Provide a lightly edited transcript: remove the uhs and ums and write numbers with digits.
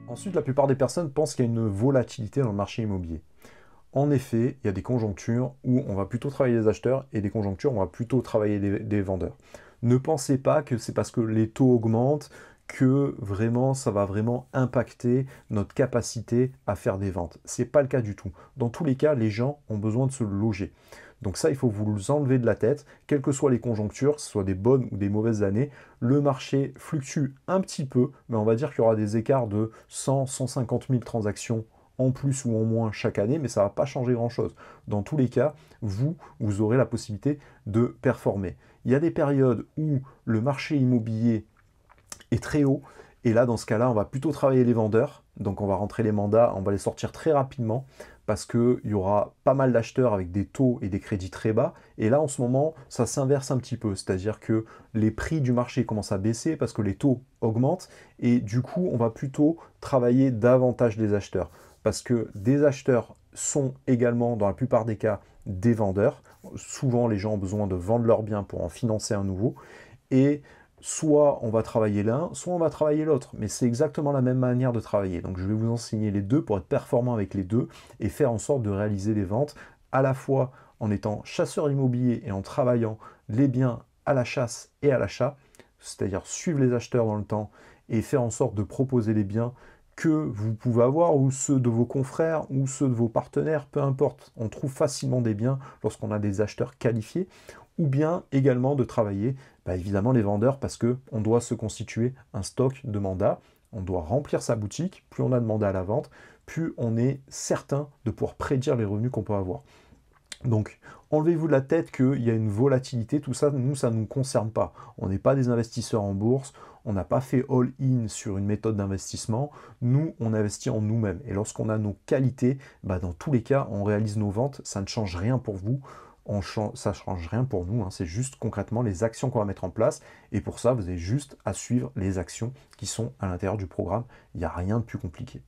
Ensuite, la plupart des personnes pensent qu'il y a une volatilité dans le marché immobilier. En effet, il y a des conjonctures où on va plutôt travailler les acheteurs et des conjonctures où on va plutôt travailler des vendeurs. Ne pensez pas que c'est parce que les taux augmentent que vraiment ça va vraiment impacter notre capacité à faire des ventes. Ce n'est pas le cas du tout. Dans tous les cas, les gens ont besoin de se loger. Donc ça, il faut vous enlever de la tête, quelles que soient les conjonctures, que ce soit des bonnes ou des mauvaises années, le marché fluctue un petit peu, mais on va dire qu'il y aura des écarts de 100, 150 000 transactions en plus ou en moins chaque année, mais ça ne va pas changer grand-chose. Dans tous les cas, vous aurez la possibilité de performer. Il y a des périodes où le marché immobilier est très haut, et là, dans ce cas-là, on va plutôt travailler les vendeurs, donc on va rentrer les mandats, on va les sortir très rapidement, parce qu'il y aura pas mal d'acheteurs avec des taux et des crédits très bas, et là, en ce moment, ça s'inverse un petit peu, c'est-à-dire que les prix du marché commencent à baisser parce que les taux augmentent, et du coup, on va plutôt travailler davantage les acheteurs parce que des acheteurs sont également, dans la plupart des cas, des vendeurs. Souvent, les gens ont besoin de vendre leurs biens pour en financer un nouveau. Et soit on va travailler l'un, soit on va travailler l'autre. Mais c'est exactement la même manière de travailler. Donc je vais vous enseigner les deux pour être performant avec les deux et faire en sorte de réaliser des ventes à la fois en étant chasseur immobilier et en travaillant les biens à la chasse et à l'achat, c'est-à-dire suivre les acheteurs dans le temps et faire en sorte de proposer les biens que vous pouvez avoir, ou ceux de vos confrères, ou ceux de vos partenaires, peu importe. On trouve facilement des biens lorsqu'on a des acheteurs qualifiés, ou bien également de travailler, évidemment, les vendeurs, parce qu'on doit se constituer un stock de mandats, on doit remplir sa boutique, plus on a de mandats à la vente, plus on est certain de pouvoir prédire les revenus qu'on peut avoir. Donc, enlevez-vous de la tête qu'il y a une volatilité, tout ça, nous, ça ne nous concerne pas. On n'est pas des investisseurs en bourse, on n'a pas fait all-in sur une méthode d'investissement. Nous, on investit en nous-mêmes. Et lorsqu'on a nos qualités, dans tous les cas, on réalise nos ventes, ça ne change rien pour vous, ça ne change rien pour nous, hein. C'est juste concrètement les actions qu'on va mettre en place. Et pour ça, vous avez juste à suivre les actions qui sont à l'intérieur du programme. Il n'y a rien de plus compliqué.